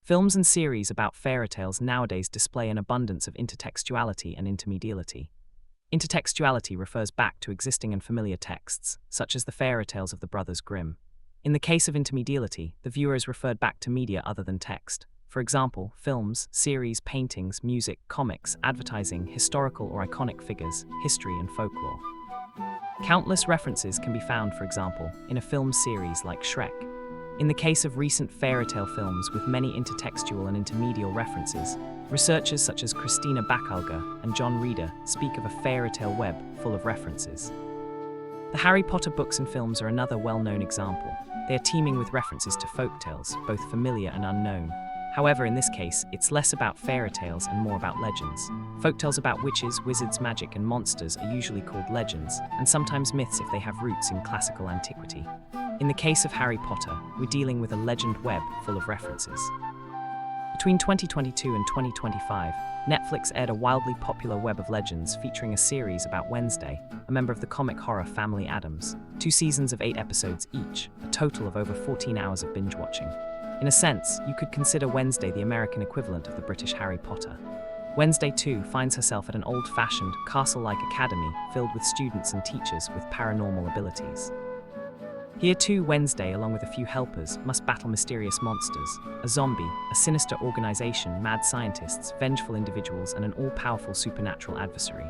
Films and series about fairy tales nowadays display an abundance of intertextuality and intermediality. Intertextuality refers back to existing and familiar texts, such as the fairy tales of the Brothers Grimm. In the case of intermediality, the viewer is referred back to media other than text. For example, films, series, paintings, music, comics, advertising, historical or iconic figures, history and folklore. Countless references can be found, for example, in a film series like Shrek. In the case of recent fairy tale films with many intertextual and intermedial references, researchers such as Christina Bacalga and John Reeder speak of a fairy tale web full of references. The Harry Potter books and films are another well-known example. They are teeming with references to folk tales, both familiar and unknown. However, in this case, it's less about fairy tales and more about legends. Folktales about witches, wizards, magic, and monsters are usually called legends, and sometimes myths if they have roots in classical antiquity. In the case of Harry Potter, we're dealing with a legend web full of references. Between 2022 and 2025, Netflix aired a wildly popular web of legends featuring a series about Wednesday, a member of the comic horror family Addams. 2 seasons of 8 episodes each, a total of over 14 hours of binge-watching. In a sense, you could consider Wednesday the American equivalent of the British Harry Potter. Wednesday, too, finds herself at an old-fashioned, castle-like academy filled with students and teachers with paranormal abilities. Here too, Wednesday, along with a few helpers, must battle mysterious monsters, a zombie, a sinister organization, mad scientists, vengeful individuals, and an all-powerful supernatural adversary.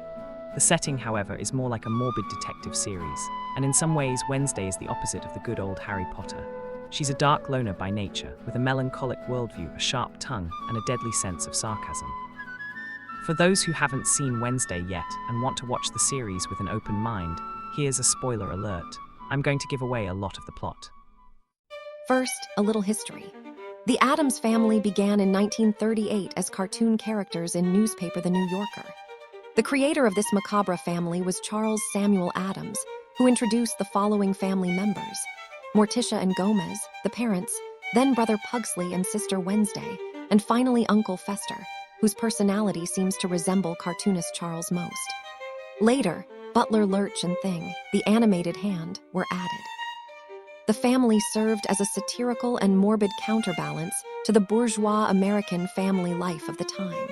The setting, however, is more like a morbid detective series, and in some ways Wednesday is the opposite of the good old Harry Potter. She's a dark loner by nature, with a melancholic worldview, a sharp tongue, and a deadly sense of sarcasm. For those who haven't seen Wednesday yet and want to watch the series with an open mind, here's a spoiler alert. I'm going to give away a lot of the plot. First, a little history. The Addams family began in 1938 as cartoon characters in newspaper The New Yorker. The creator of this macabre family was Charles Samuel Addams, who introduced the following family members: Morticia and Gomez, the parents, then brother Pugsley and sister Wednesday, and finally Uncle Fester, whose personality seems to resemble cartoonist Charles most. Later, Butler, Lurch, and Thing, the animated hand, were added. The family served as a satirical and morbid counterbalance to the bourgeois American family life of the time.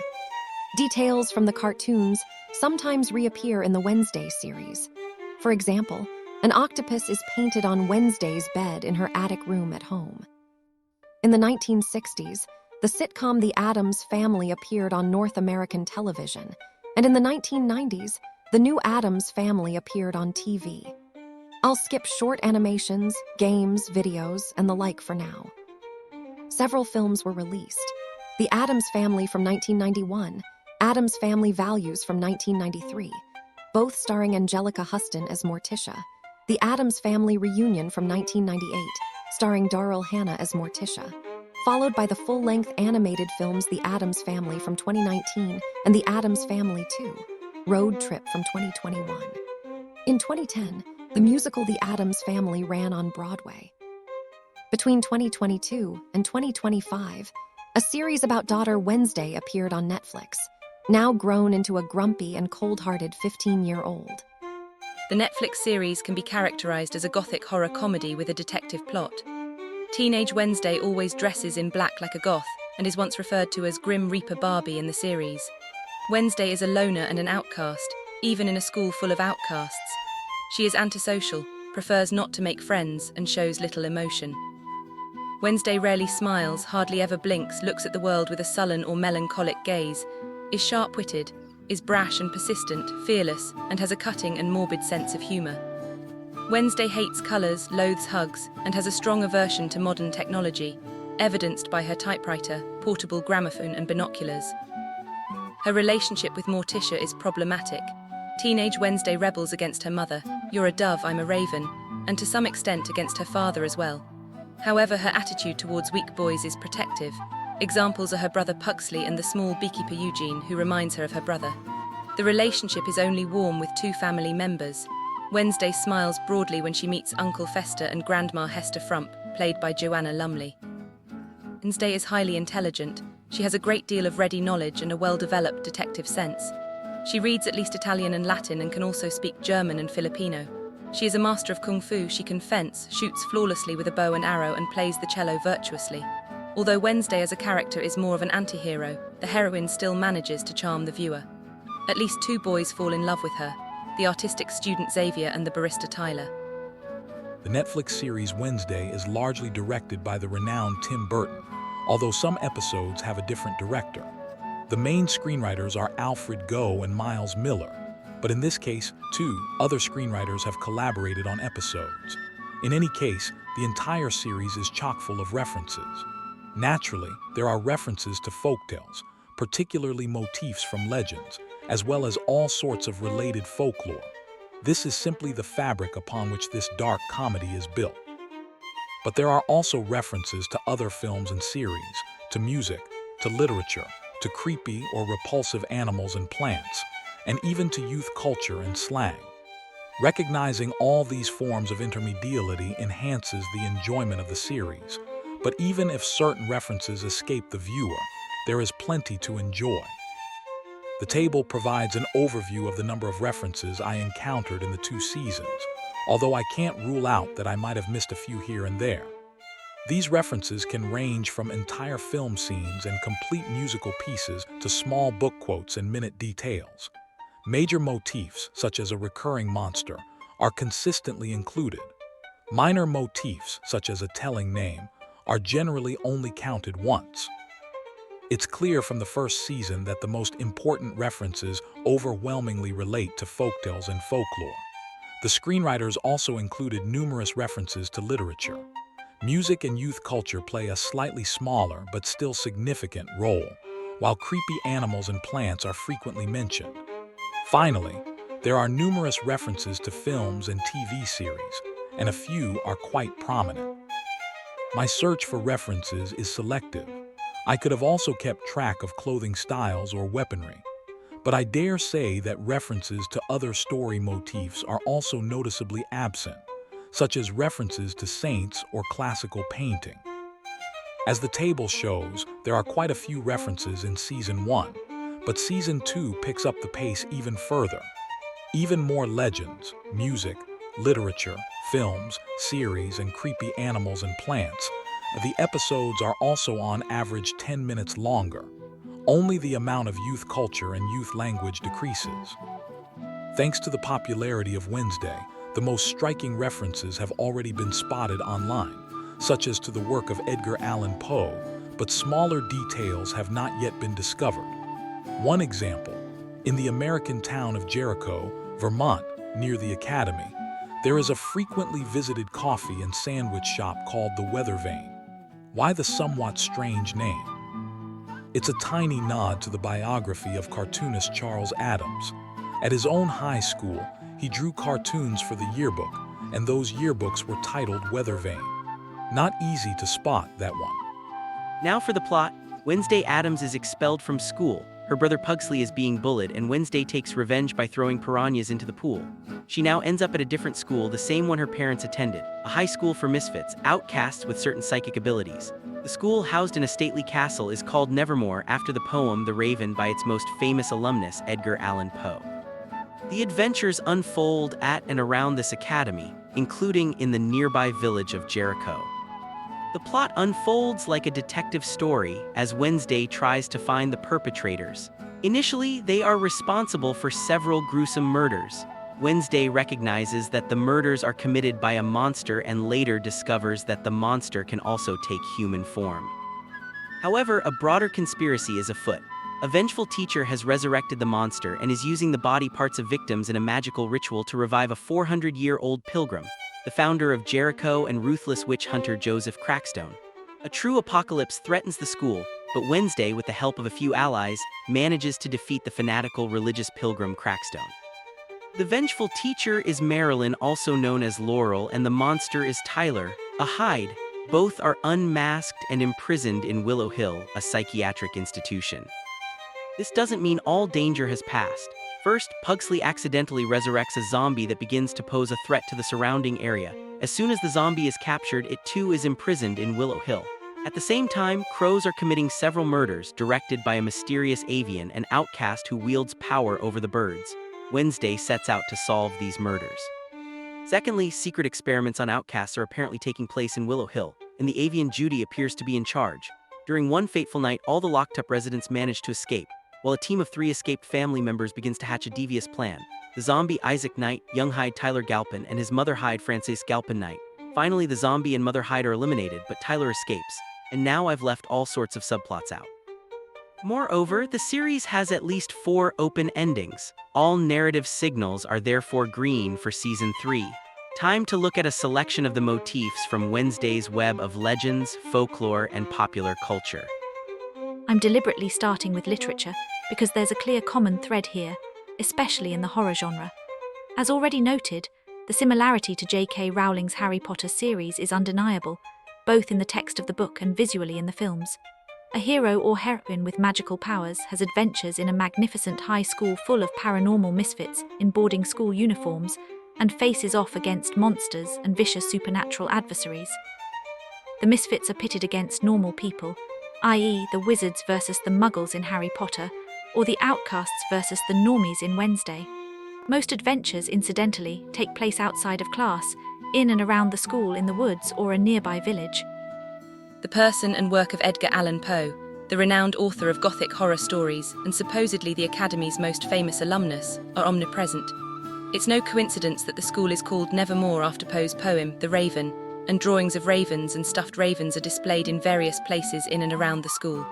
Details from the cartoons sometimes reappear in the Wednesday series. For example, an octopus is painted on Wednesday's bed in her attic room at home. In the 1960s, the sitcom The Addams Family appeared on North American television, and in the 1990s, the new Addams Family appeared on TV. I'll skip short animations, games, videos, and the like for now. Several films were released. The Addams Family from 1991, Addams Family Values from 1993, both starring Angelica Huston as Morticia. The Addams Family Reunion from 1998, starring Daryl Hannah as Morticia, followed by the full-length animated films The Addams Family from 2019 and The Addams Family 2, Road Trip from 2021. In 2010, the musical The Addams Family ran on Broadway. Between 2022 and 2025, a series about daughter Wednesday appeared on Netflix, now grown into a grumpy and cold-hearted 15-year-old. The Netflix series can be characterized as a gothic horror comedy with a detective plot. Teenage Wednesday always dresses in black like a goth and is once referred to as Grim Reaper Barbie in the series. Wednesday is a loner and an outcast, even in a school full of outcasts. She is antisocial, prefers not to make friends, and shows little emotion. Wednesday rarely smiles, hardly ever blinks, looks at the world with a sullen or melancholic gaze, is sharp-witted, is brash and persistent, fearless, and has a cutting and morbid sense of humor. Wednesday hates colors, loathes hugs, and has a strong aversion to modern technology, evidenced by her typewriter, portable gramophone, and binoculars. Her relationship with Morticia is problematic. Teenage Wednesday rebels against her mother, "You're a dove, I'm a raven," and to some extent against her father as well. However, her attitude towards weak boys is protective. Examples are her brother Pugsley and the small beekeeper Eugene, who reminds her of her brother. The relationship is only warm with 2 family members. Wednesday smiles broadly when she meets Uncle Fester and Grandma Hester Frump, played by Joanna Lumley. Wednesday is highly intelligent. She has a great deal of ready knowledge and a well-developed detective sense. She reads at least Italian and Latin and can also speak German and Filipino. She is a master of kung fu, she can fence, shoots flawlessly with a bow and arrow, and plays the cello virtuously. Although Wednesday as a character is more of an anti-hero, the heroine still manages to charm the viewer. At least two boys fall in love with her, the artistic student Xavier and the barista Tyler. The Netflix series Wednesday is largely directed by the renowned Tim Burton, although some episodes have a different director. The main screenwriters are Alfred Goh and Miles Miller, but in this case, two other screenwriters have collaborated on episodes. In any case, the entire series is chock full of references. Naturally, there are references to folktales, particularly motifs from legends, as well as all sorts of related folklore. This is simply the fabric upon which this dark comedy is built. But there are also references to other films and series, to music, to literature, to creepy or repulsive animals and plants, and even to youth culture and slang. Recognizing all these forms of intermediality enhances the enjoyment of the series, but even if certain references escape the viewer, there is plenty to enjoy. The table provides an overview of the number of references I encountered in the 2 seasons, although I can't rule out that I might have missed a few here and there. These references can range from entire film scenes and complete musical pieces to small book quotes and minute details. Major motifs, such as a recurring monster, are consistently included. Minor motifs, such as a telling name, are generally only counted once. It's clear from the first season that the most important references overwhelmingly relate to folktales and folklore. The screenwriters also included numerous references to literature. Music and youth culture play a slightly smaller but still significant role, while creepy animals and plants are frequently mentioned. Finally, there are numerous references to films and TV series, and a few are quite prominent. My search for references is selective. I could have also kept track of clothing styles or weaponry, but I dare say that references to other story motifs are also noticeably absent, such as references to saints or classical painting. As the table shows, there are quite a few references in Season 1, but Season 2 picks up the pace even further. Even more legends, music, literature, films, series, and creepy animals and plants. The episodes are also on average 10 minutes longer. Only the amount of youth culture and youth language decreases. Thanks to the popularity of Wednesday, the most striking references have already been spotted online, such as to the work of Edgar Allan Poe, but smaller details have not yet been discovered. One example, in the American town of Jericho, Vermont, near the Academy, there is a frequently visited coffee and sandwich shop called the Weather Vane. Why the somewhat strange name? It's a tiny nod to the biography of cartoonist Charles Addams. At his own high school, he drew cartoons for the yearbook, and those yearbooks were titled Weather Vane. Not easy to spot that one. Now for the plot. Wednesday Addams is expelled from school. Her brother Pugsley is being bullied, and Wednesday takes revenge by throwing piranhas into the pool. She now ends up at a different school, the same one her parents attended, a high school for misfits, outcasts with certain psychic abilities. The school, housed in a stately castle, is called Nevermore after the poem The Raven by its most famous alumnus, Edgar Allan Poe. The adventures unfold at and around this academy, including in the nearby village of Jericho. The plot unfolds like a detective story as Wednesday tries to find the perpetrators. Initially, they are responsible for several gruesome murders. Wednesday recognizes that the murders are committed by a monster and later discovers that the monster can also take human form. However, a broader conspiracy is afoot. A vengeful teacher has resurrected the monster and is using the body parts of victims in a magical ritual to revive a 400-year-old pilgrim, the founder of Jericho and ruthless witch hunter Joseph Crackstone. A true apocalypse threatens the school, but Wednesday, with the help of a few allies, manages to defeat the fanatical religious pilgrim Crackstone. The vengeful teacher is Marilyn, also known as Laurel, and the monster is Tyler, a Hyde. Both are unmasked and imprisoned in Willow Hill, a psychiatric institution. This doesn't mean all danger has passed. First, Pugsley accidentally resurrects a zombie that begins to pose a threat to the surrounding area. As soon as the zombie is captured, it too is imprisoned in Willow Hill. At the same time, crows are committing several murders directed by a mysterious avian, an outcast who wields power over the birds. Wednesday sets out to solve these murders. Secondly, secret experiments on outcasts are apparently taking place in Willow Hill, and the avian Judy appears to be in charge. During one fateful night, all the locked-up residents manage to escape, while a team of 3 escaped family members begins to hatch a devious plan. The zombie Isaac Knight, young Hyde Tyler Galpin, and his mother Hyde Frances Galpin Knight. Finally, the zombie and mother Hyde are eliminated, but Tyler escapes, and now I've left all sorts of subplots out. Moreover, the series has at least 4 open endings. All narrative signals are therefore green for Season 3. Time to look at a selection of the motifs from Wednesday's web of legends, folklore, and popular culture. I'm deliberately starting with literature because there's a clear common thread here, especially in the horror genre. As already noted, the similarity to J.K. Rowling's Harry Potter series is undeniable, both in the text of the book and visually in the films. A hero or heroine with magical powers has adventures in a magnificent high school full of paranormal misfits in boarding school uniforms and faces off against monsters and vicious supernatural adversaries. The misfits are pitted against normal people, i.e. the wizards versus the muggles in Harry Potter, or the outcasts versus the normies in Wednesday. Most adventures, incidentally, take place outside of class, in and around the school, in the woods, or a nearby village. The person and work of Edgar Allan Poe, the renowned author of Gothic horror stories and supposedly the Academy's most famous alumnus, are omnipresent. It's no coincidence that the school is called Nevermore after Poe's poem, The Raven, and drawings of ravens and stuffed ravens are displayed in various places in and around the school.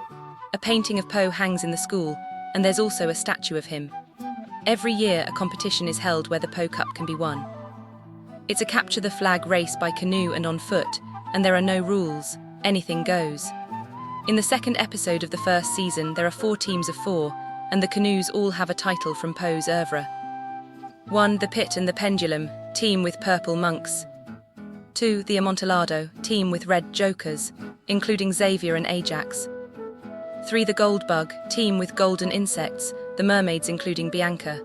A painting of Poe hangs in the school, and there's also a statue of him. Every year, a competition is held where the Poe Cup can be won. It's a capture-the-flag race by canoe and on foot, and there are no rules. Anything goes. In the second episode of the first season, there are 4 teams of 4, and the canoes all have a title from Poe's oeuvre. 1. The Pit and the Pendulum, team with purple monks. 2. The Amontillado, team with red jokers, including Xavier and Ajax. 3. The Gold Bug, team with golden insects, the mermaids including Bianca.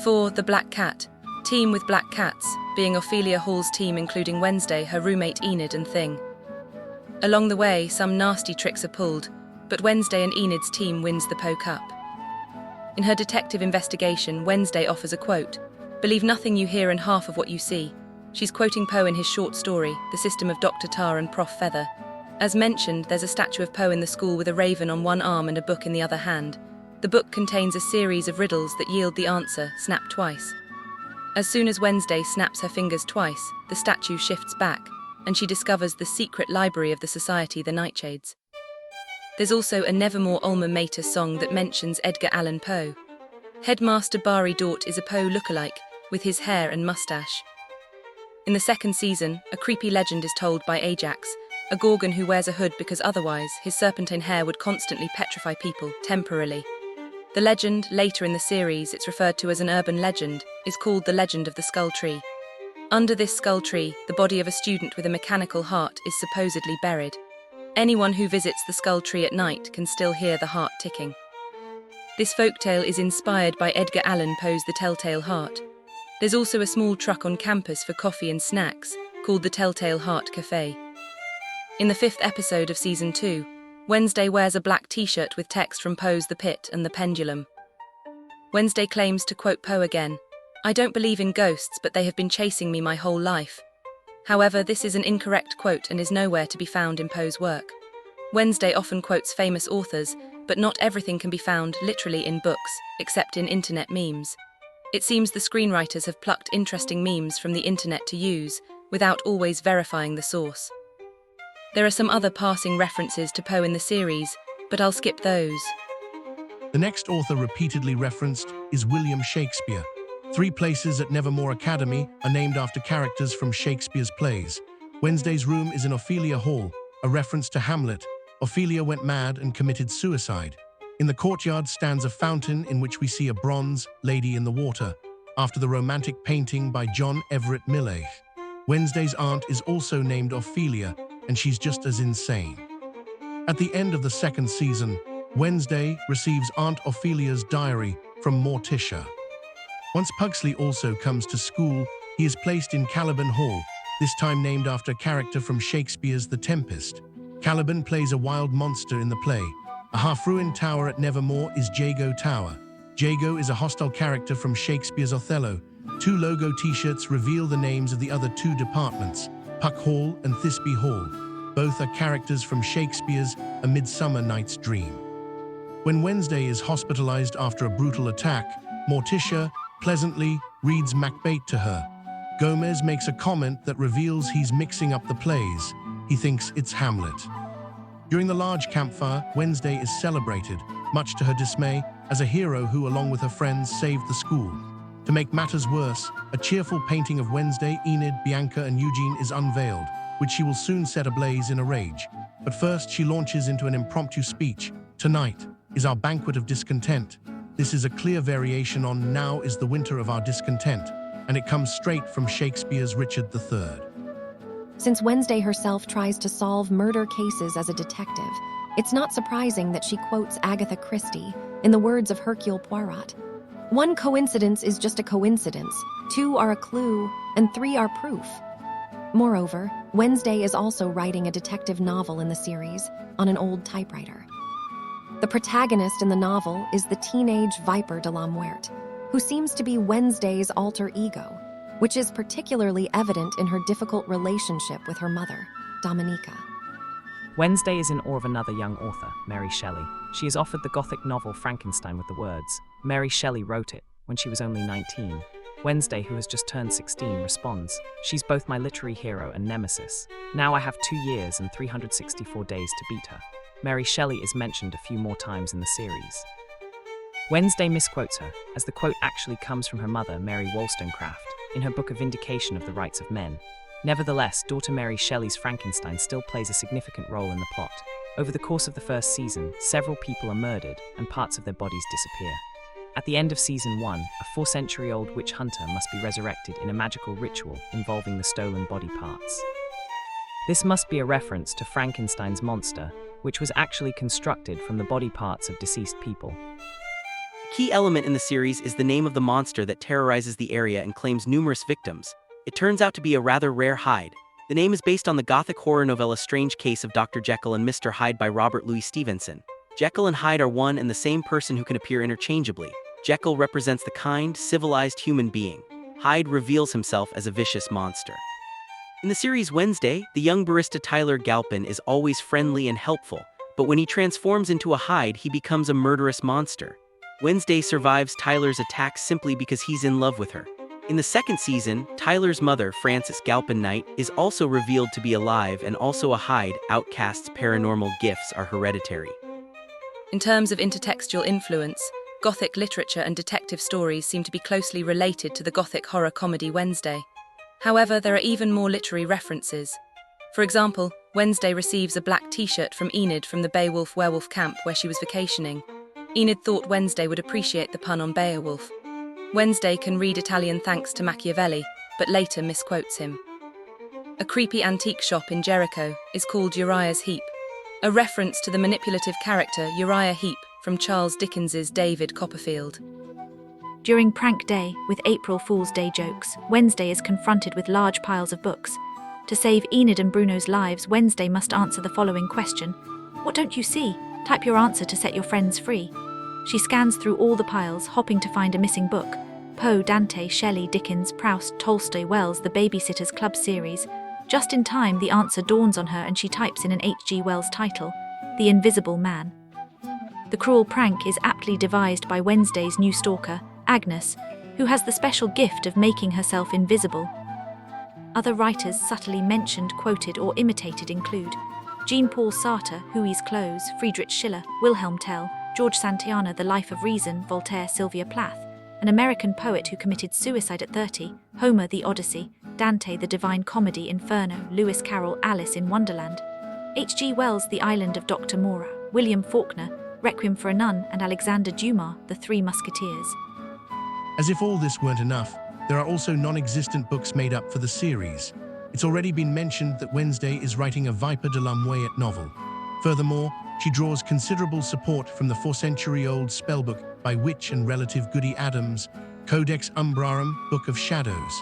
4. The Black Cat, team with black cats, being Ophelia Hall's team including Wednesday, her roommate Enid and Thing. Along the way, some nasty tricks are pulled, but Wednesday and Enid's team wins the Poe Cup. In her detective investigation, Wednesday offers a quote, "Believe nothing you hear and half of what you see." She's quoting Poe in his short story, The System of Dr. Tar and Prof. Feather. As mentioned, there's a statue of Poe in the school with a raven on one arm and a book in the other hand. The book contains a series of riddles that yield the answer, snap twice. As soon as Wednesday snaps her fingers twice, the statue shifts back, and she discovers the secret library of the Society, the Nightshades. There's also a Nevermore Alma Mater song that mentions Edgar Allan Poe. Headmaster Barry Dort is a Poe lookalike, with his hair and mustache. In the second season, a creepy legend is told by Ajax, a Gorgon who wears a hood because otherwise his serpentine hair would constantly petrify people, temporarily. The legend, later in the series it's referred to as an urban legend, is called the Legend of the Skull Tree. Under this skull tree, the body of a student with a mechanical heart is supposedly buried. Anyone who visits the skull tree at night can still hear the heart ticking. This folktale is inspired by Edgar Allan Poe's The Telltale Heart. There's also a small truck on campus for coffee and snacks, called the Telltale Heart Cafe. In the 5th episode of Season 2, Wednesday wears a black t-shirt with text from Poe's The Pit and the Pendulum. Wednesday claims to quote Poe again, "I don't believe in ghosts, but they have been chasing me my whole life." However, this is an incorrect quote and is nowhere to be found in Poe's work. Wednesday often quotes famous authors, but not everything can be found literally in books, except in internet memes. It seems the screenwriters have plucked interesting memes from the internet to use, without always verifying the source. There are some other passing references to Poe in the series, but I'll skip those. The next author repeatedly referenced is William Shakespeare. 3 places at Nevermore Academy are named after characters from Shakespeare's plays. Wednesday's room is in Ophelia Hall, a reference to Hamlet. Ophelia went mad and committed suicide. In the courtyard stands a fountain in which we see a bronze lady in the water, after the romantic painting by John Everett Millais. Wednesday's aunt is also named Ophelia, and she's just as insane. At the end of the 2nd season, Wednesday receives Aunt Ophelia's diary from Morticia. Once Pugsley also comes to school, he is placed in Caliban Hall, this time named after a character from Shakespeare's The Tempest. Caliban plays a wild monster in the play. A half-ruined tower at Nevermore is Jago Tower. Jago is a hostile character from Shakespeare's Othello. 2 logo t-shirts reveal the names of the other 2 departments, Puck Hall and Thisbe Hall. Both are characters from Shakespeare's A Midsummer Night's Dream. When Wednesday is hospitalized after a brutal attack, Morticia pleasantly reads Macbeth to her. Gomez makes a comment that reveals he's mixing up the plays. He thinks it's Hamlet. During the large campfire, Wednesday is celebrated, much to her dismay, as a hero who, along with her friends, saved the school. To make matters worse, a cheerful painting of Wednesday, Enid, Bianca, and Eugene is unveiled, which she will soon set ablaze in a rage. But first, she launches into an impromptu speech. Tonight is our banquet of discontent. This is a clear variation on Now is the winter of our discontent, and it comes straight from Shakespeare's Richard III. Since Wednesday herself tries to solve murder cases as a detective, it's not surprising that she quotes Agatha Christie in the words of Hercule Poirot. One coincidence is just a coincidence, two are a clue, and three are proof. Moreover, Wednesday is also writing a detective novel in the series on an old typewriter. The protagonist in the novel is the teenage Viper de la Muerte, who seems to be Wednesday's alter ego, which is particularly evident in her difficult relationship with her mother, Dominica. Wednesday is in awe of another young author, Mary Shelley. She is offered the Gothic novel Frankenstein with the words, "Mary Shelley wrote it when she was only 19. Wednesday, who has just turned 16, responds, "She's both my literary hero and nemesis. Now I have 2 years and 364 days to beat her." Mary Shelley is mentioned a few more times in the series. Wednesday misquotes her, as the quote actually comes from her mother, Mary Wollstonecraft, in her book A Vindication of the Rights of Men. Nevertheless, daughter Mary Shelley's Frankenstein still plays a significant role in the plot. Over the course of the first season, several people are murdered and parts of their bodies disappear. At the end of season 1, a 4-century-old witch hunter must be resurrected in a magical ritual involving the stolen body parts. This must be a reference to Frankenstein's monster, which was actually constructed from the body parts of deceased people. A key element in the series is the name of the monster that terrorizes the area and claims numerous victims. It turns out to be a rather rare Hyde. The name is based on the Gothic horror novella Strange Case of Dr. Jekyll and Mr. Hyde by Robert Louis Stevenson. Jekyll and Hyde are one and the same person who can appear interchangeably. Jekyll represents the kind, civilized human being. Hyde reveals himself as a vicious monster. In the series Wednesday, the young barista Tyler Galpin is always friendly and helpful, but when he transforms into a Hyde, he becomes a murderous monster. Wednesday survives Tyler's attacks simply because he's in love with her. In the second season, Tyler's mother, Frances Galpin Knight, is also revealed to be alive and also a Hyde. Outcast's paranormal gifts are hereditary. In terms of intertextual influence, Gothic literature and detective stories seem to be closely related to the Gothic horror comedy Wednesday. However, there are even more literary references. For example, Wednesday receives a black t-shirt from Enid from the Beowulf werewolf camp where she was vacationing. Enid thought Wednesday would appreciate the pun on Beowulf. Wednesday can read Italian thanks to Machiavelli, but later misquotes him. A creepy antique shop in Jericho is called Uriah's Heap, a reference to the manipulative character Uriah Heep from Charles Dickens's David Copperfield. During prank day, with April Fool's Day jokes, Wednesday is confronted with large piles of books. To save Enid and Bruno's lives, Wednesday must answer the following question. What don't you see? Type your answer to set your friends free. She scans through all the piles, hoping to find a missing book. Poe, Dante, Shelley, Dickens, Proust, Tolstoy, Wells, the Babysitter's Club series. Just in time, the answer dawns on her and she types in an H.G. Wells title, The Invisible Man. The cruel prank is aptly devised by Wednesday's new stalker, Agnes, who has the special gift of making herself invisible. Other writers subtly mentioned, quoted, or imitated include Jean-Paul Sartre, Huey's Clothes, Friedrich Schiller, Wilhelm Tell, George Santayana, The Life of Reason, Voltaire, Sylvia Plath, an American poet who committed suicide at 30, Homer, The Odyssey, Dante, The Divine Comedy, Inferno, Lewis Carroll, Alice in Wonderland, H.G. Wells, The Island of Dr. Moreau, William Faulkner, Requiem for a Nun, and Alexander Dumas, The Three Musketeers. As if all this weren't enough, there are also non-existent books made up for the series. It's already been mentioned that Wednesday is writing a Viper de la Muette novel. Furthermore, she draws considerable support from the 4-century-old spellbook by witch and relative Goody Adams, Codex Umbrarum, Book of Shadows.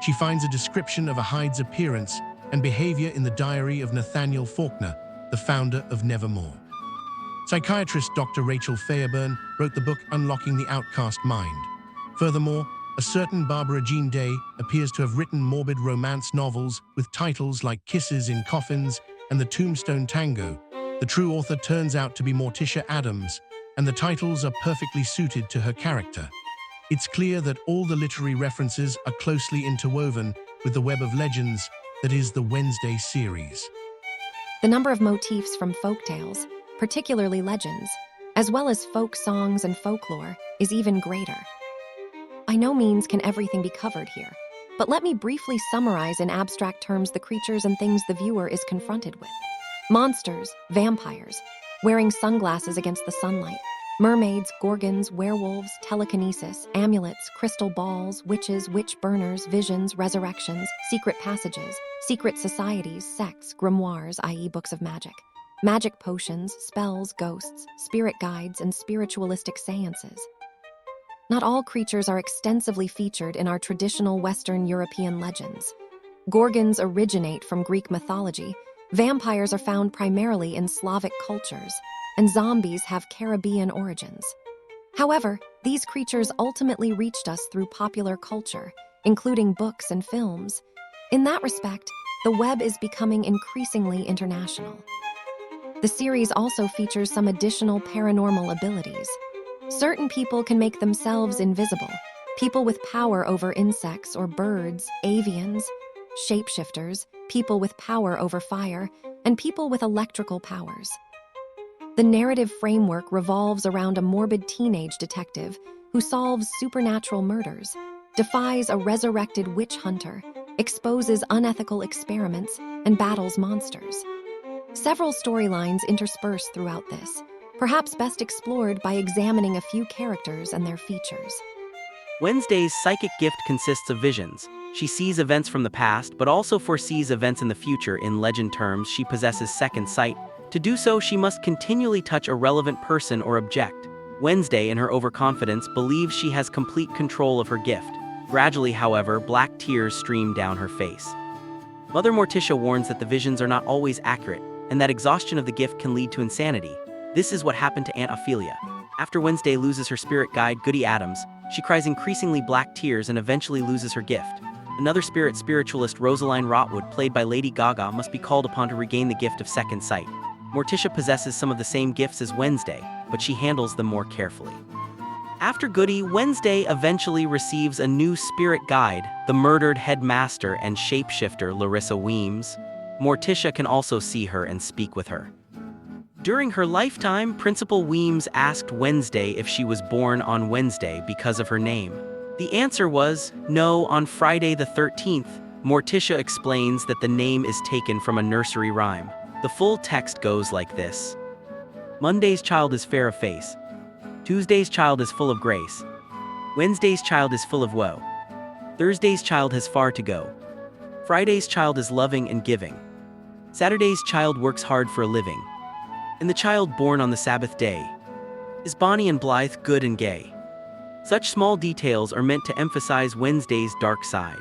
She finds a description of a Hyde's appearance and behavior in the diary of Nathaniel Faulkner, the founder of Nevermore. Psychiatrist Dr. Rachel Fairburn wrote the book Unlocking the Outcast Mind. Furthermore, a certain Barbara Jean Day appears to have written morbid romance novels with titles like Kisses in Coffins and The Tombstone Tango. The true author turns out to be Morticia Addams, and the titles are perfectly suited to her character. It's clear that all the literary references are closely interwoven with the web of legends that is the Wednesday series. The number of motifs from folktales, particularly legends, as well as folk songs and folklore, is even greater. By no means can everything be covered here, but let me briefly summarize in abstract terms the creatures and things the viewer is confronted with. Monsters, vampires, wearing sunglasses against the sunlight, mermaids, gorgons, werewolves, telekinesis, amulets, crystal balls, witches, witch burners, visions, resurrections, secret passages, secret societies, sects, grimoires, i.e. books of magic, magic potions, spells, ghosts, spirit guides, and spiritualistic seances. Not all creatures are extensively featured in our traditional Western European legends. Gorgons originate from Greek mythology, vampires are found primarily in Slavic cultures, and zombies have Caribbean origins. However, these creatures ultimately reached us through popular culture, including books and films. In that respect, the web is becoming increasingly international. The series also features some additional paranormal abilities. Certain people can make themselves invisible. People with power over insects or birds, avians, shapeshifters, people with power over fire, and people with electrical powers. The narrative framework revolves around a morbid teenage detective who solves supernatural murders, defies a resurrected witch hunter, exposes unethical experiments, and battles monsters. Several storylines intersperse throughout this, perhaps best explored by examining a few characters and their features. Wednesday's psychic gift consists of visions. She sees events from the past, but also foresees events in the future. In legend terms, she possesses second sight. To do so, she must continually touch a relevant person or object. Wednesday, in her overconfidence, believes she has complete control of her gift. Gradually, however, black tears stream down her face. Mother Morticia warns that the visions are not always accurate, and that exhaustion of the gift can lead to insanity. This is what happened to Aunt Ophelia. After Wednesday loses her spirit guide, Goody Adams, she cries increasingly black tears and eventually loses her gift. Another spiritualist, Rosaline Rotwood, played by Lady Gaga, must be called upon to regain the gift of second sight. Morticia possesses some of the same gifts as Wednesday, but she handles them more carefully. After Goody, Wednesday eventually receives a new spirit guide, the murdered headmaster and shapeshifter Larissa Weems. Morticia can also see her and speak with her. During her lifetime, Principal Weems asked Wednesday if she was born on Wednesday because of her name. The answer was no. On Friday the 13th, Morticia explains that the name is taken from a nursery rhyme. The full text goes like this: Monday's child is fair of face. Tuesday's child is full of grace. Wednesday's child is full of woe. Thursday's child has far to go. Friday's child is loving and giving. Saturday's child works hard for a living. And the child born on the Sabbath day is bonny and blithe, good and gay. Such small details are meant to emphasize Wednesday's dark side.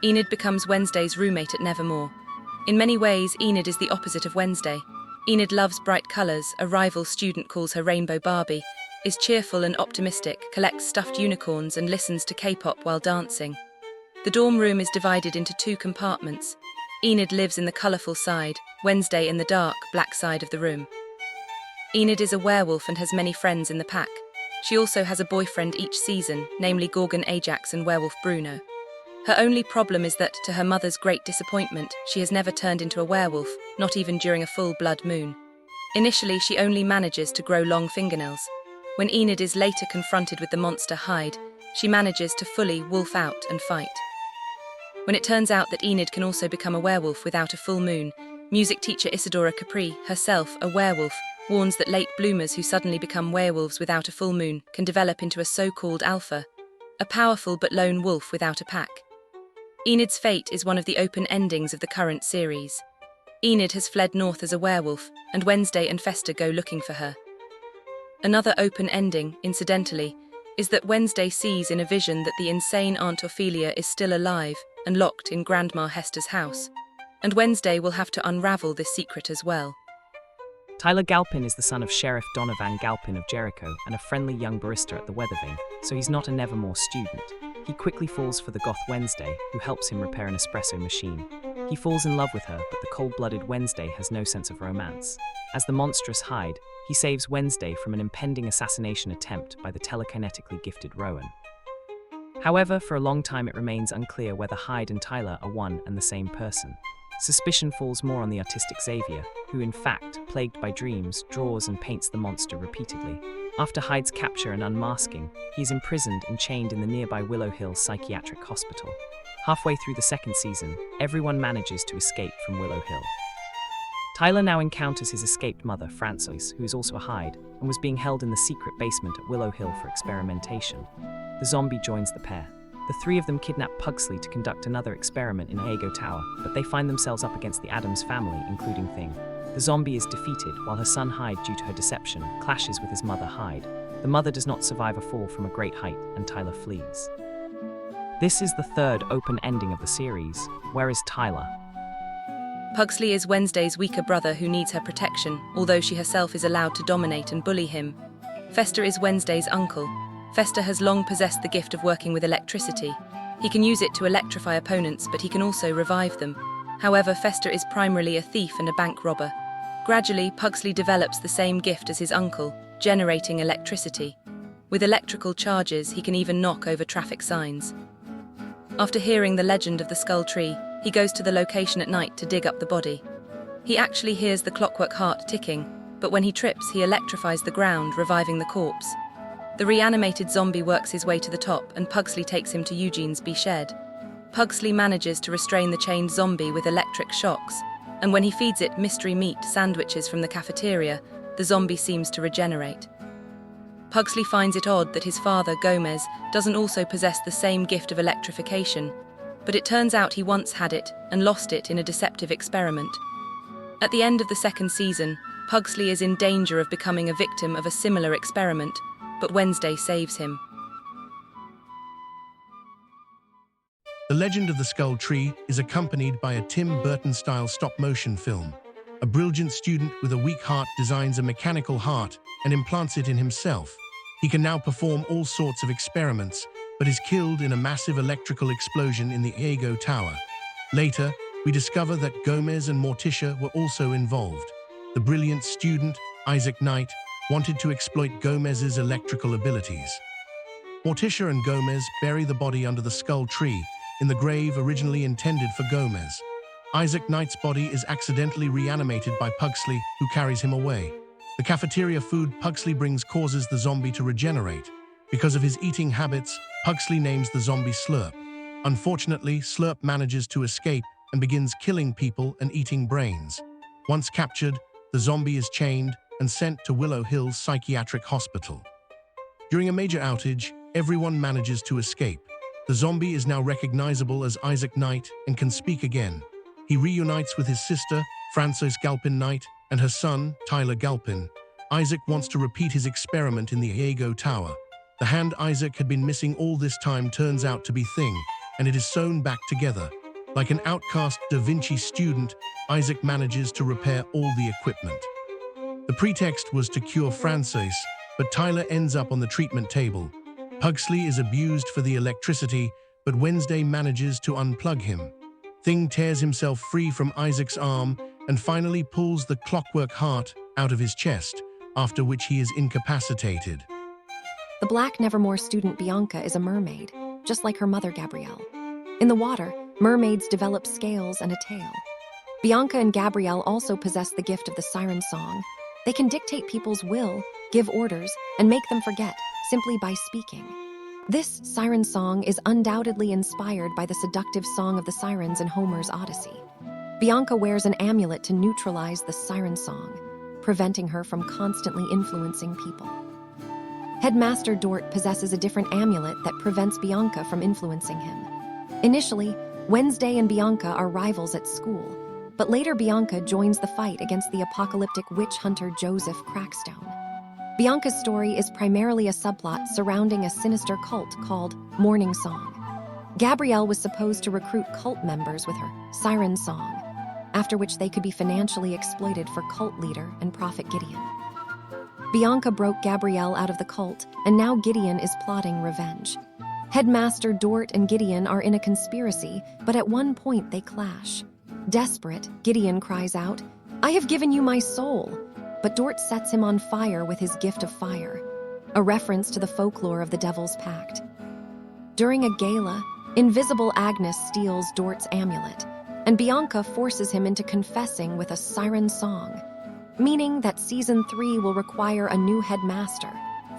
Enid becomes Wednesday's roommate at Nevermore. In many ways, Enid is the opposite of Wednesday. Enid loves bright colours, a rival student calls her Rainbow Barbie, is cheerful and optimistic, collects stuffed unicorns and listens to K-pop while dancing. The dorm room is divided into two compartments. Enid lives in the colourful side, Wednesday in the dark, black side of the room. Enid is a werewolf and has many friends in the pack. She also has a boyfriend each season, namely Gorgon Ajax and werewolf Bruno. Her only problem is that, to her mother's great disappointment, she has never turned into a werewolf, not even during a full blood moon. Initially, she only manages to grow long fingernails. When Enid is later confronted with the monster Hyde, she manages to fully wolf out and fight. When it turns out that Enid can also become a werewolf without a full moon, music teacher Isadora Capri, herself a werewolf, warns that late bloomers who suddenly become werewolves without a full moon can develop into a so-called alpha, a powerful but lone wolf without a pack. Enid's fate is one of the open endings of the current series. Enid has fled north as a werewolf, and Wednesday and Fester go looking for her. Another open ending, incidentally, is that Wednesday sees in a vision that the insane Aunt Ophelia is still alive and locked in Grandma Hester's house, and Wednesday will have to unravel this secret as well. Tyler Galpin is the son of Sheriff Donovan Galpin of Jericho and a friendly young barista at the Weather Vane, so he's not a Nevermore student. He quickly falls for the goth Wednesday, who helps him repair an espresso machine. He falls in love with her, but the cold-blooded Wednesday has no sense of romance. As the monstrous Hyde, he saves Wednesday from an impending assassination attempt by the telekinetically gifted Rowan. However, for a long time it remains unclear whether Hyde and Tyler are one and the same person. Suspicion falls more on the autistic Xavier, who in fact, plagued by dreams, draws and paints the monster repeatedly. After Hyde's capture and unmasking, he is imprisoned and chained in the nearby Willow Hill Psychiatric Hospital. Halfway through the second season, everyone manages to escape from Willow Hill. Tyler now encounters his escaped mother, Frances, who is also a Hyde, and was being held in the secret basement at Willow Hill for experimentation. The zombie joins the pair. The three of them kidnap Pugsley to conduct another experiment in Iago Tower, but they find themselves up against the Addams family, including Thing. The zombie is defeated, while her son Hyde, due to her deception, clashes with his mother Hyde. The mother does not survive a fall from a great height, and Tyler flees. This is the third open ending of the series. Where is Tyler? Pugsley is Wednesday's weaker brother who needs her protection, although she herself is allowed to dominate and bully him. Fester is Wednesday's uncle. Fester has long possessed the gift of working with electricity. He can use it to electrify opponents, but he can also revive them. However, Fester is primarily a thief and a bank robber. Gradually, Pugsley develops the same gift as his uncle, generating electricity. With electrical charges, he can even knock over traffic signs. After hearing the legend of the skull tree, he goes to the location at night to dig up the body. He actually hears the clockwork heart ticking, but when he trips, he electrifies the ground, reviving the corpse. The reanimated zombie works his way to the top, and Pugsley takes him to Eugene's shed. Pugsley manages to restrain the chained zombie with electric shocks, and when he feeds it mystery meat sandwiches from the cafeteria, the zombie seems to regenerate. Pugsley finds it odd that his father, Gomez, doesn't also possess the same gift of electrification, but it turns out he once had it and lost it in a deceptive experiment. At the end of the second season, Pugsley is in danger of becoming a victim of a similar experiment, but Wednesday saves him. The Legend of the Skull Tree is accompanied by a Tim Burton-style stop-motion film. A brilliant student with a weak heart designs a mechanical heart and implants it in himself. He can now perform all sorts of experiments, but is killed in a massive electrical explosion in the Iago Tower. Later, we discover that Gomez and Morticia were also involved. The brilliant student, Isaac Knight, wanted to exploit Gomez's electrical abilities. Morticia and Gomez bury the body under the skull tree, in the grave originally intended for Gomez. Isaac Knight's body is accidentally reanimated by Pugsley, who carries him away. The cafeteria food Pugsley brings causes the zombie to regenerate. Because of his eating habits, Pugsley names the zombie Slurp. Unfortunately, Slurp manages to escape and begins killing people and eating brains. Once captured, the zombie is chained and sent to Willow Hill Psychiatric Hospital. During a major outage, everyone manages to escape. The zombie is now recognizable as Isaac Knight and can speak again. He reunites with his sister, Frances Galpin Knight, and her son, Tyler Galpin. Isaac wants to repeat his experiment in the Iago Tower. The hand Isaac had been missing all this time turns out to be Thing, and it is sewn back together. Like an outcast Da Vinci student, Isaac manages to repair all the equipment. The pretext was to cure Frances, but Tyler ends up on the treatment table. Pugsley is abused for the electricity, but Wednesday manages to unplug him. Thing tears himself free from Isaac's arm and finally pulls the clockwork heart out of his chest, after which he is incapacitated. The Black Nevermore student Bianca is a mermaid, just like her mother Gabrielle. In the water, mermaids develop scales and a tail. Bianca and Gabrielle also possess the gift of the siren song. They can dictate people's will, give orders, and make them forget, simply by speaking. This siren song is undoubtedly inspired by the seductive song of the sirens in Homer's Odyssey. Bianca wears an amulet to neutralize the siren song, preventing her from constantly influencing people. Headmaster Dort possesses a different amulet that prevents Bianca from influencing him. Initially, Wednesday and Bianca are rivals at school, but later Bianca joins the fight against the apocalyptic witch hunter Joseph Crackstone. Bianca's story is primarily a subplot surrounding a sinister cult called Morning Song. Gabrielle was supposed to recruit cult members with her siren song, after which they could be financially exploited for cult leader and prophet Gideon. Bianca broke Gabrielle out of the cult, and now Gideon is plotting revenge. Headmaster Dort and Gideon are in a conspiracy, but at one point they clash. Desperate, Gideon cries out, "I have given you my soul," but Dort sets him on fire with his gift of fire, a reference to the folklore of the Devil's Pact. During a gala, invisible Agnes steals Dort's amulet, and Bianca forces him into confessing with a siren song, meaning that Season 3 will require a new headmaster,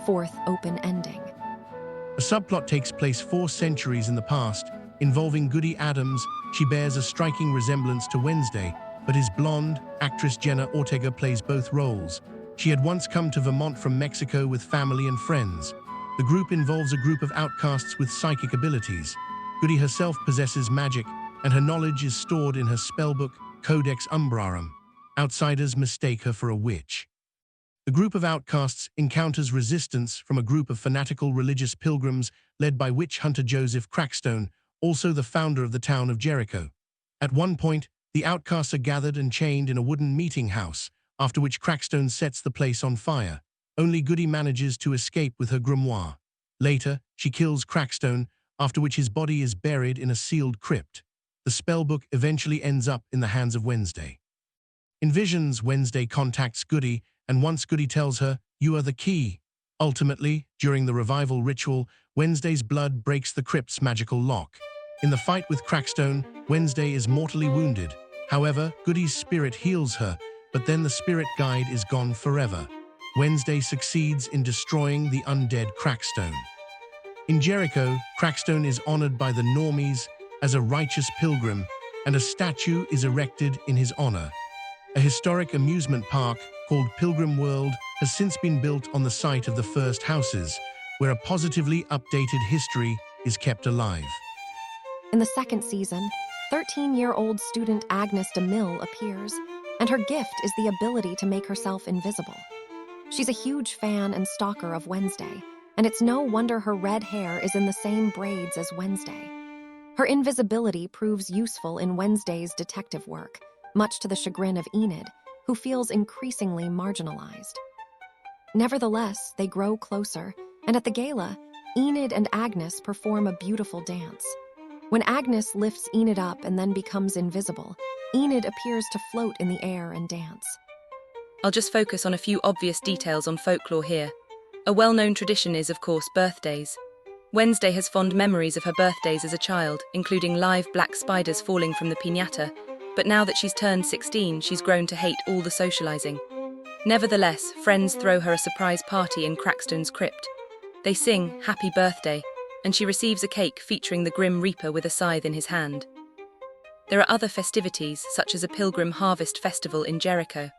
fourth open ending. A subplot takes place 4 centuries in the past, involving Goody Adams. She bears a striking resemblance to Wednesday, but is blonde. Actress Jenna Ortega plays both roles. She had once come to Vermont from Mexico with family and friends. The group involves a group of outcasts with psychic abilities. Goody herself possesses magic, and her knowledge is stored in her spellbook, Codex Umbrarum. Outsiders mistake her for a witch. The group of outcasts encounters resistance from a group of fanatical religious pilgrims led by witch hunter Joseph Crackstone, also the founder of the town of Jericho. At one point, the outcasts are gathered and chained in a wooden meeting house, after which Crackstone sets the place on fire. Only Goody manages to escape with her grimoire. Later, she kills Crackstone, after which his body is buried in a sealed crypt. The spellbook eventually ends up in the hands of Wednesday. In visions, Wednesday contacts Goody, and once Goody tells her, "You are the key." Ultimately, during the revival ritual, Wednesday's blood breaks the crypt's magical lock. In the fight with Crackstone, Wednesday is mortally wounded. However, Goody's spirit heals her, but then the spirit guide is gone forever. Wednesday succeeds in destroying the undead Crackstone. In Jericho, Crackstone is honored by the normies as a righteous pilgrim, and a statue is erected in his honor. A historic amusement park called Pilgrim World has since been built on the site of the first houses, where a positively updated history is kept alive. In the second season, 13-year-old student Agnes DeMille appears, and her gift is the ability to make herself invisible. She's a huge fan and stalker of Wednesday, and it's no wonder her red hair is in the same braids as Wednesday. Her invisibility proves useful in Wednesday's detective work, much to the chagrin of Enid, who feels increasingly marginalized. Nevertheless, they grow closer, and at the gala, Enid and Agnes perform a beautiful dance. When Agnes lifts Enid up and then becomes invisible, Enid appears to float in the air and dance. I'll just focus on a few obvious details on folklore here. A well-known tradition is, of course, birthdays. Wednesday has fond memories of her birthdays as a child, including live black spiders falling from the piñata, but now that she's turned 16, she's grown to hate all the socializing. Nevertheless, friends throw her a surprise party in Crackstone's crypt. They sing "Happy Birthday," and she receives a cake featuring the Grim Reaper with a scythe in his hand. There are other festivities, such as a Pilgrim Harvest Festival in Jericho.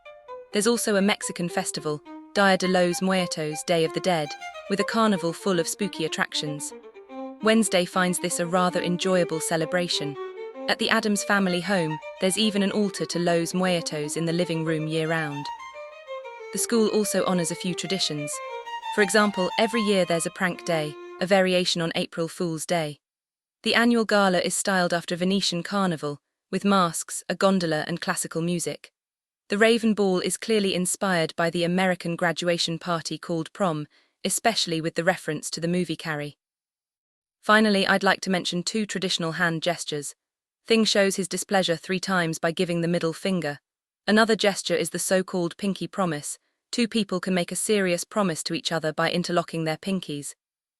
There's also a Mexican festival, Dia de los Muertos, Day of the Dead, with a carnival full of spooky attractions. Wednesday finds this a rather enjoyable celebration. At the Addams family home, there's even an altar to Los Muertos in the living room year-round. The school also honors a few traditions. For example, every year there's a prank day, a variation on April Fool's Day. The annual gala is styled after Venetian carnival, with masks, a gondola and classical music. The Raven Ball is clearly inspired by the American graduation party called prom, especially with the reference to the movie Carrie. Finally, I'd like to mention 2 traditional hand gestures. Thing shows his displeasure 3 times by giving the middle finger. Another gesture is the so-called pinky promise. 2 people can make a serious promise to each other by interlocking their pinkies.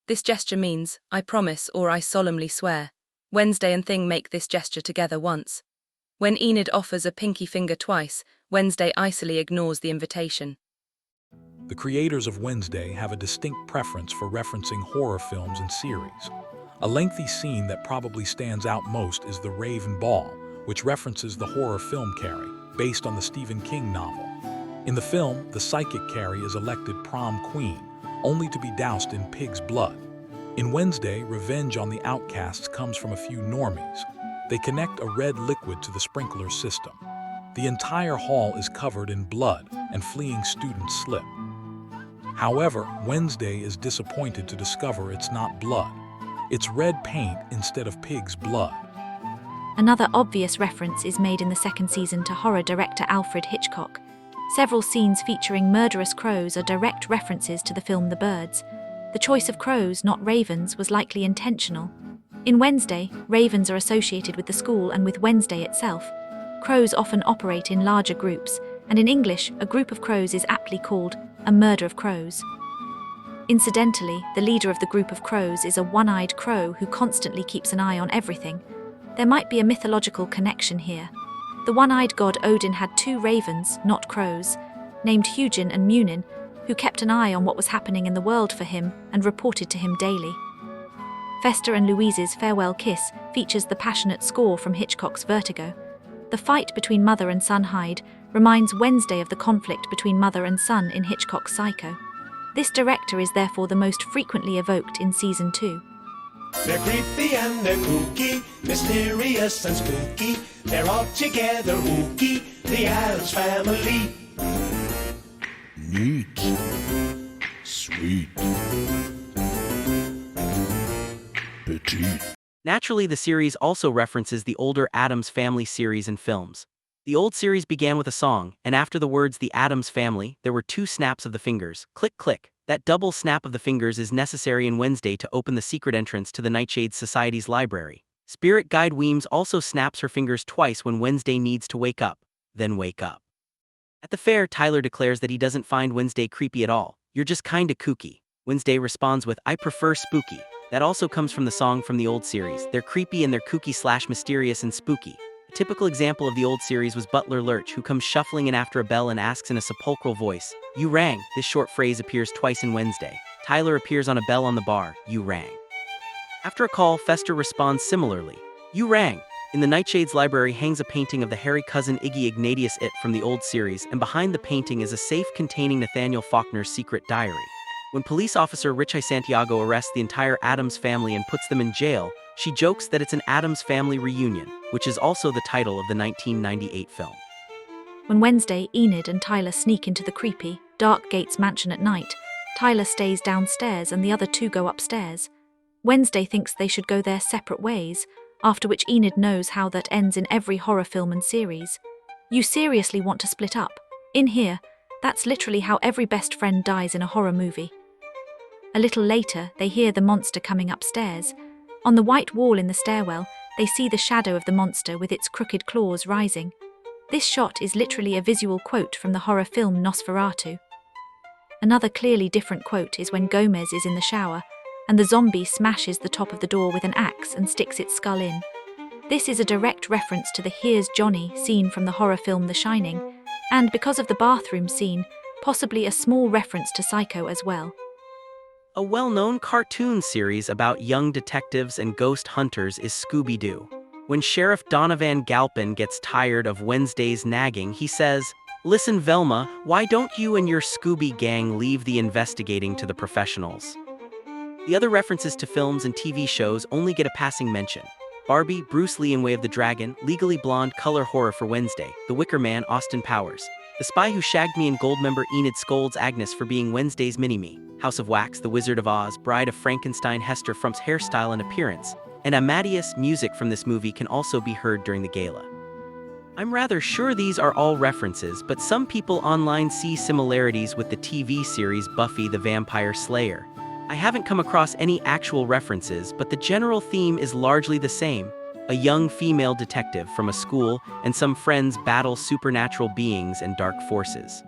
This gesture means, "I promise" or "I solemnly swear." Wednesday and Thing make this gesture together once. When Enid offers a pinky finger twice, Wednesday icily ignores the invitation. The creators of Wednesday have a distinct preference for referencing horror films and series. A lengthy scene that probably stands out most is the Raven Ball, which references the horror film Carrie, based on the Stephen King novel. In the film, the psychic Carrie is elected prom queen, only to be doused in pig's blood. In Wednesday, revenge on the outcasts comes from a few normies. They connect a red liquid to the sprinkler system. The entire hall is covered in blood, and fleeing students slip. However, Wednesday is disappointed to discover it's not blood. It's red paint instead of pig's blood. Another obvious reference is made in the second season to horror director Alfred Hitchcock. Several scenes featuring murderous crows are direct references to the film The Birds. The choice of crows, not ravens, was likely intentional. In Wednesday, ravens are associated with the school and with Wednesday itself. crows often operate in larger groups, and in English, a group of crows is aptly called a murder of crows. Incidentally, the leader of the group of crows is a one-eyed crow who constantly keeps an eye on everything. There might be a mythological connection here. The one-eyed god Odin had two ravens, not crows, named Hugin and Munin, who kept an eye on what was happening in the world for him and reported to him daily. Fester and Louise's farewell kiss features the passionate score from Hitchcock's Vertigo. The fight between mother and son Hyde reminds Wednesday of the conflict between mother and son in Hitchcock's Psycho. This director is therefore the most frequently evoked in Season 2. They're creepy and they're kooky, mysterious and spooky. They're all together ooky, the Addams Family. Neat. Sweet. Petite. Naturally, the series also references the older Addams Family series and films. The old series began with a song, and after the words "the Addams Family," there were two snaps of the fingers. Click, click. That double snap of the fingers is necessary in Wednesday to open the secret entrance to the Nightshade Society's library. Spirit Guide Weems also snaps her fingers twice when Wednesday needs to wake up. Then wake up. At the fair, Tyler declares that he doesn't find Wednesday creepy at all. "You're just kinda kooky." Wednesday responds with, "I prefer spooky." That also comes from the song from the old series. They're creepy and they're kooky/mysterious and spooky. A typical example of the old series was Butler Lurch, who comes shuffling in after a bell and asks in a sepulchral voice, "You rang." This short phrase appears twice in Wednesday. Tyler appears on a bell on the bar, "You rang." After a call, Fester responds similarly, "You rang." In the Nightshade's library hangs a painting of the hairy cousin Iggy Ignatius It from the old series, and behind the painting is a safe containing Nathaniel Faulkner's secret diary. When police officer Richie Santiago arrests the entire Addams family and puts them in jail, she jokes that it's an Addams Family reunion, which is also the title of the 1998 film. When Wednesday, Enid and Tyler sneak into the creepy, dark Gates mansion at night, Tyler stays downstairs and the other two go upstairs. Wednesday thinks they should go their separate ways, after which Enid knows how that ends in every horror film and series. You seriously want to split up? In here, that's literally how every best friend dies in a horror movie. A little later, they hear the monster coming upstairs. On the white wall in the stairwell, they see the shadow of the monster with its crooked claws rising. This shot is literally a visual quote from the horror film Nosferatu. Another clearly different quote is when Gomez is in the shower, and the zombie smashes the top of the door with an axe and sticks its skull in. This is a direct reference to the "Here's Johnny" scene from the horror film The Shining, and because of the bathroom scene, possibly a small reference to Psycho as well. A well-known cartoon series about young detectives and ghost hunters is Scooby-Doo. When Sheriff Donovan Galpin gets tired of Wednesday's nagging, he says, "Listen, Velma, why don't you and your Scooby gang leave the investigating to the professionals?" The other references to films and TV shows only get a passing mention. Barbie, Bruce Lee in Way of the Dragon, Legally Blonde, color horror for Wednesday, The Wicker Man, Austin Powers. The Spy Who Shagged Me and Goldmember Enid scolds Agnes for being Wednesday's mini-me. House of Wax, The Wizard of Oz, Bride of Frankenstein, Hester Frump's hairstyle and appearance, and Amadeus music from this movie can also be heard during the gala. I'm rather sure these are all references, but some people online see similarities with the TV series Buffy the Vampire Slayer. I haven't come across any actual references, but the general theme is largely the same. A young female detective from a school and some friends battle supernatural beings and dark forces.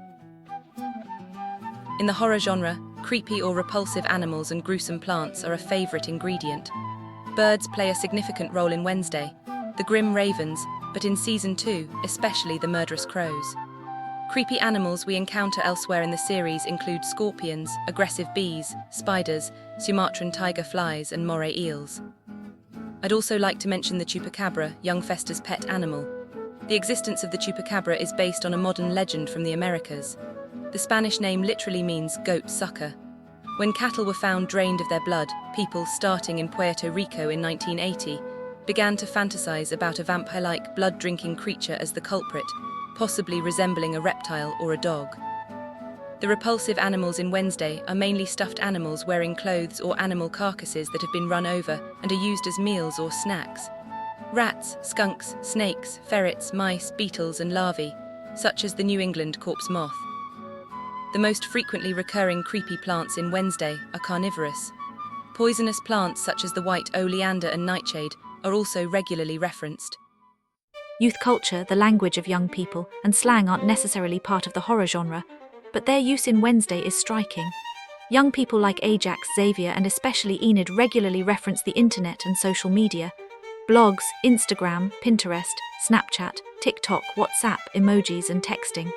In the horror genre, creepy or repulsive animals and gruesome plants are a favorite ingredient. Birds play a significant role in Wednesday, the grim ravens, but in Season 2, especially the murderous crows. Creepy animals we encounter elsewhere in the series include scorpions, aggressive bees, spiders, Sumatran tiger flies, and moray eels. I'd also like to mention the chupacabra, young Fester's pet animal. The existence of the chupacabra is based on a modern legend from the Americas. The Spanish name literally means goat sucker. When cattle were found drained of their blood, people, starting in Puerto Rico in 1980, began to fantasize about a vampire-like blood-drinking creature as the culprit, possibly resembling a reptile or a dog. The repulsive animals in Wednesday are mainly stuffed animals wearing clothes or animal carcasses that have been run over and are used as meals or snacks. Rats, skunks, snakes, ferrets, mice, beetles, and larvae, such as the New England corpse moth. The most frequently recurring creepy plants in Wednesday are carnivorous. Poisonous plants such as the white oleander and nightshade are also regularly referenced. Youth culture, the language of young people, and slang aren't necessarily part of the horror genre, but their use in Wednesday is striking. Young people like Ajax, Xavier, and especially Enid regularly reference the internet and social media. Blogs, Instagram, Pinterest, Snapchat, TikTok, WhatsApp, emojis, and texting.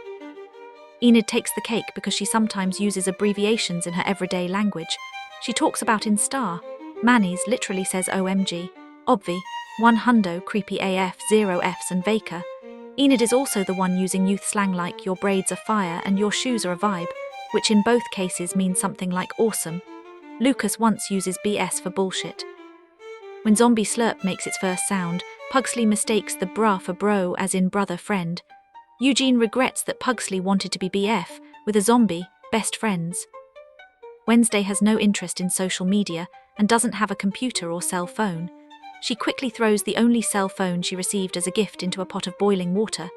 Enid takes the cake because she sometimes uses abbreviations in her everyday language. She talks about Instar. Manny's literally says OMG. Obvi, 100, creepy AF, 0 Fs, and Vaka. Enid is also the one using youth slang like your braids are fire and your shoes are a vibe, which in both cases means something like awesome. Lucas once uses BS for bullshit. When Zombie Slurp makes its first sound, Pugsley mistakes the bruh for bro as in brother friend. Eugene regrets that Pugsley wanted to be BF with a zombie, best friends. Wednesday has no interest in social media and doesn't have a computer or cell phone. She quickly throws the only cell phone she received as a gift into a pot of boiling water.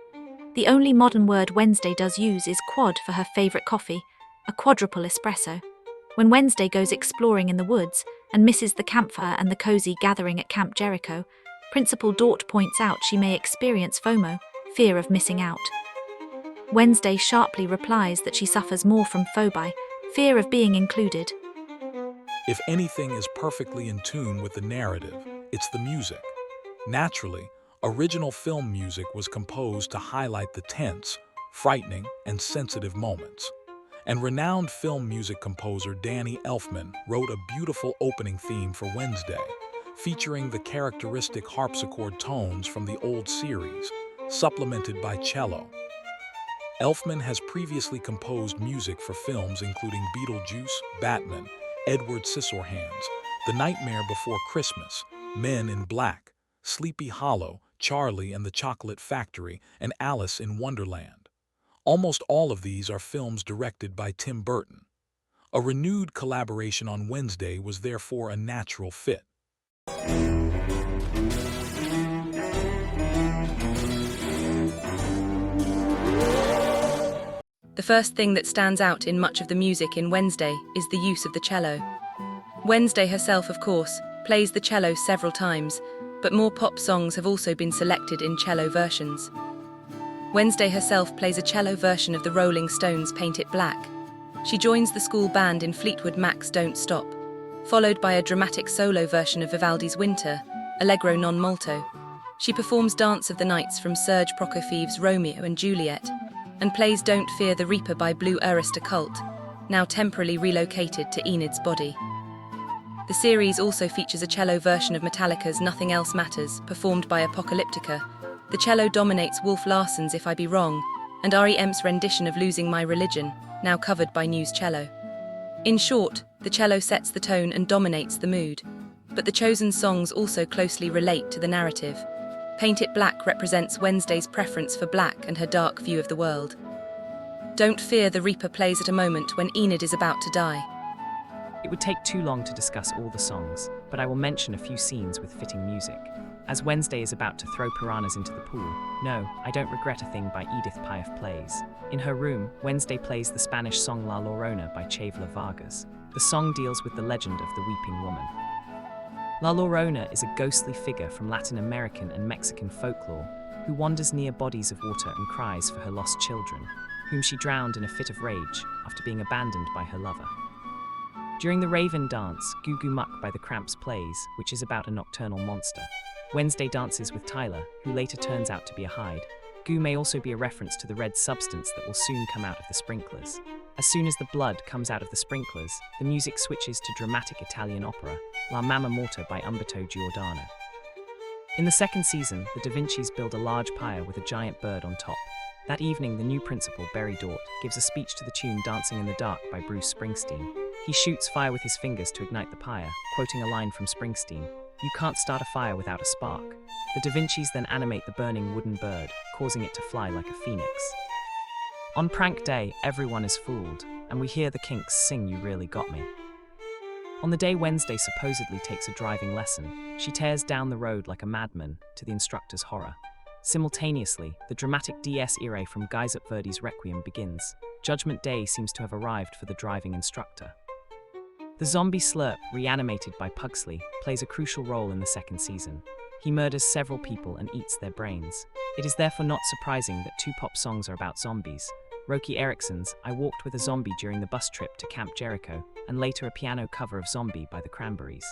The only modern word Wednesday does use is quad for her favourite coffee, a quadruple espresso. When Wednesday goes exploring in the woods and misses the campfire and the cozy gathering at Camp Jericho, Principal Dort points out she may experience FOMO, fear of missing out. Wednesday sharply replies that she suffers more from phobia, fear of being included. If anything is perfectly in tune with the narrative, it's the music. Naturally, original film music was composed to highlight the tense, frightening, and sensitive moments. And renowned film music composer Danny Elfman wrote a beautiful opening theme for Wednesday, featuring the characteristic harpsichord tones from the old series, supplemented by cello. Elfman has previously composed music for films including Beetlejuice, Batman, Edward Scissorhands, The Nightmare Before Christmas, Men in Black, Sleepy Hollow, Charlie and the Chocolate Factory, and Alice in Wonderland. Almost all of these are films directed by Tim Burton. A renewed collaboration on Wednesday was therefore a natural fit. The first thing that stands out in much of the music in Wednesday is the use of the cello. Wednesday herself, of course, plays the cello several times, but more pop songs have also been selected in cello versions. Wednesday herself plays a cello version of the Rolling Stones' Paint It Black. She joins the school band in Fleetwood Mac's Don't Stop, followed by a dramatic solo version of Vivaldi's Winter, Allegro non molto. She performs Dance of the Nights from Serge Prokofiev's Romeo and Juliet, and plays Don't Fear the Reaper by Blue Oyster Cult, now temporarily relocated to Enid's body. The series also features a cello version of Metallica's Nothing Else Matters, performed by Apocalyptica. The cello dominates Wolf Larsen's If I Be Wrong, and R.E.M's rendition of Losing My Religion, now covered by News Cello. In short, the cello sets the tone and dominates the mood, but the chosen songs also closely relate to the narrative. Paint It Black represents Wednesday's preference for black and her dark view of the world. Don't Fear the Reaper plays at a moment when Enid is about to die. It would take too long to discuss all the songs, but I will mention a few scenes with fitting music. As Wednesday is about to throw piranhas into the pool, No, I Don't Regret a Thing by Edith Piaf plays. In her room, Wednesday plays the Spanish song La Llorona by Chavela Vargas. The song deals with the legend of the weeping woman. La Llorona is a ghostly figure from Latin American and Mexican folklore who wanders near bodies of water and cries for her lost children, whom she drowned in a fit of rage after being abandoned by her lover. During the Raven Dance, Goo Goo Muck by the Cramps plays, which is about a nocturnal monster. Wednesday dances with Tyler, who later turns out to be a Hyde. Goo may also be a reference to the red substance that will soon come out of the sprinklers. As soon as the blood comes out of the sprinklers, the music switches to dramatic Italian opera, La Mamma Morta by Umberto Giordano. In the second season, the Da Vinci's build a large pyre with a giant bird on top. That evening, the new principal, Barry Dort, gives a speech to the tune Dancing in the Dark by Bruce Springsteen. He shoots fire with his fingers to ignite the pyre, quoting a line from Springsteen, "You can't start a fire without a spark." The Da Vinci's then animate the burning wooden bird, causing it to fly like a phoenix. On prank day, everyone is fooled, and we hear the Kinks sing You Really Got Me. On the day Wednesday supposedly takes a driving lesson, she tears down the road like a madman, to the instructor's horror. Simultaneously, the dramatic Dies Irae from Giuseppe Verdi's Requiem begins. Judgment Day seems to have arrived for the driving instructor. The zombie Slurp, reanimated by Pugsley, plays a crucial role in the second season. He murders several people and eats their brains. It is therefore not surprising that two pop songs are about zombies. Roky Erickson's I Walked with a Zombie during the bus trip to Camp Jericho, and later a piano cover of Zombie by the Cranberries.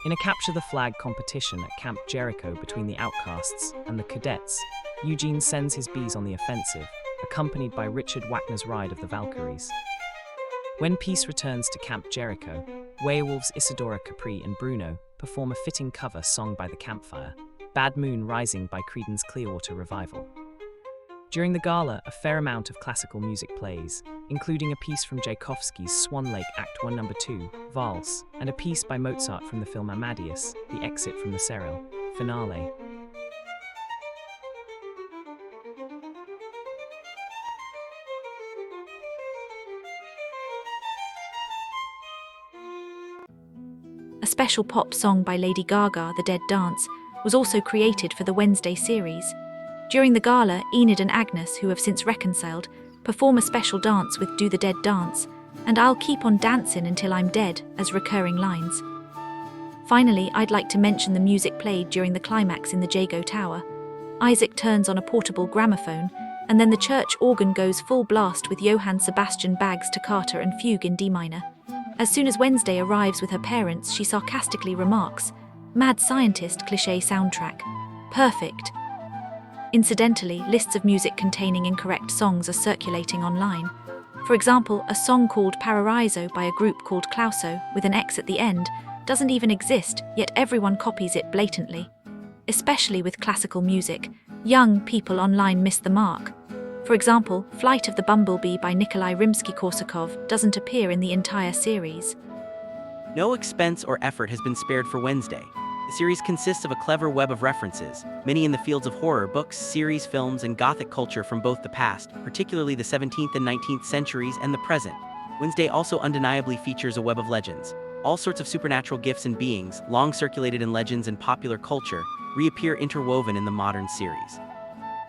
In a Capture the Flag competition at Camp Jericho between the Outcasts and the Cadets, Eugene sends his bees on the offensive, accompanied by Richard Wagner's Ride of the Valkyries. When peace returns to Camp Jericho, Werewolves Isadora Capri and Bruno perform a fitting cover song by the campfire, Bad Moon Rising by Creedence Clearwater Revival. During the gala, a fair amount of classical music plays, including a piece from Tchaikovsky's Swan Lake Act 1 No. 2, Valse, and a piece by Mozart from the film Amadeus, the exit from the serial finale. A special pop song by Lady Gaga, The Dead Dance, was also created for the Wednesday series. During the gala, Enid and Agnes, who have since reconciled, perform a special dance with Do the Dead Dance, and I'll Keep on Dancin' Until I'm Dead as recurring lines. Finally, I'd like to mention the music played during the climax in the Jago Tower. Isaac turns on a portable gramophone, and then the church organ goes full blast with Johann Sebastian Bach's Toccata and Fugue in D minor. As soon as Wednesday arrives with her parents, she sarcastically remarks, "Mad scientist cliché soundtrack. Perfect." Incidentally, lists of music containing incorrect songs are circulating online. For example, a song called Paraiso by a group called Clauso, with an X at the end, doesn't even exist, yet everyone copies it blatantly. Especially with classical music, young people online miss the mark. For example, Flight of the Bumblebee by Nikolai Rimsky-Korsakov doesn't appear in the entire series. No expense or effort has been spared for Wednesday. The series consists of a clever web of references, many in the fields of horror, books, series, films, and Gothic culture from both the past, particularly the 17th and 19th centuries, and the present. Wednesday also undeniably features a web of legends. All sorts of supernatural gifts and beings, long circulated in legends and popular culture, reappear interwoven in the modern series.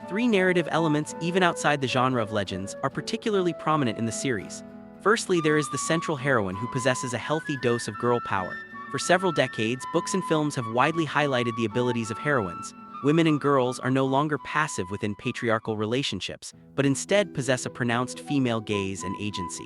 Three narrative elements, even outside the genre of legends, are particularly prominent in the series. Firstly, there is the central heroine who possesses a healthy dose of girl power. For several decades, books and films have widely highlighted the abilities of heroines. Women and girls are no longer passive within patriarchal relationships, but instead possess a pronounced female gaze and agency.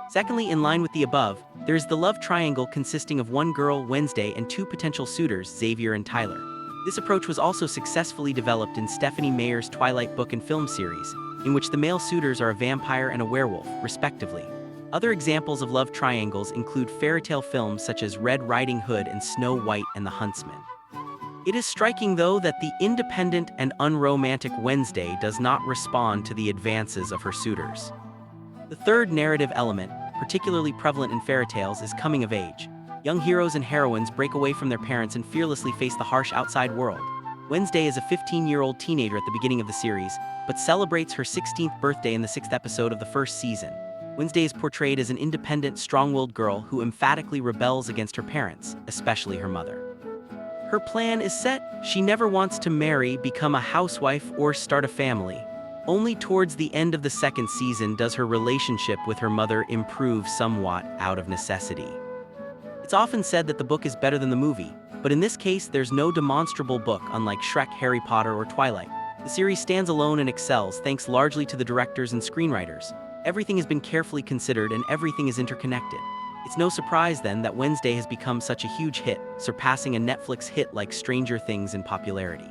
Secondly, in line with the above, there is the love triangle consisting of one girl, Wednesday, and two potential suitors, Xavier and Tyler. This approach was also successfully developed in Stephanie Meyer's Twilight book and film series, in which the male suitors are a vampire and a werewolf, respectively. Other examples of love triangles include fairytale films such as Red Riding Hood and Snow White and the Huntsman. It is striking, though, that the independent and unromantic Wednesday does not respond to the advances of her suitors. The third narrative element, particularly prevalent in fairy tales, is coming of age. Young heroes and heroines break away from their parents and fearlessly face the harsh outside world. Wednesday is a 15-year-old teenager at the beginning of the series, but celebrates her 16th birthday in the 6th episode of the first season. Wednesday is portrayed as an independent, strong-willed girl who emphatically rebels against her parents, especially her mother. Her plan is set. She never wants to marry, become a housewife, or start a family. Only towards the end of the second season does her relationship with her mother improve somewhat out of necessity. It's often said that the book is better than the movie, but in this case there's no demonstrable book, unlike Shrek, Harry Potter, or Twilight. The series stands alone and excels thanks largely to the directors and screenwriters. Everything has been carefully considered and everything is interconnected. It's no surprise then that Wednesday has become such a huge hit, surpassing a Netflix hit like Stranger Things in popularity.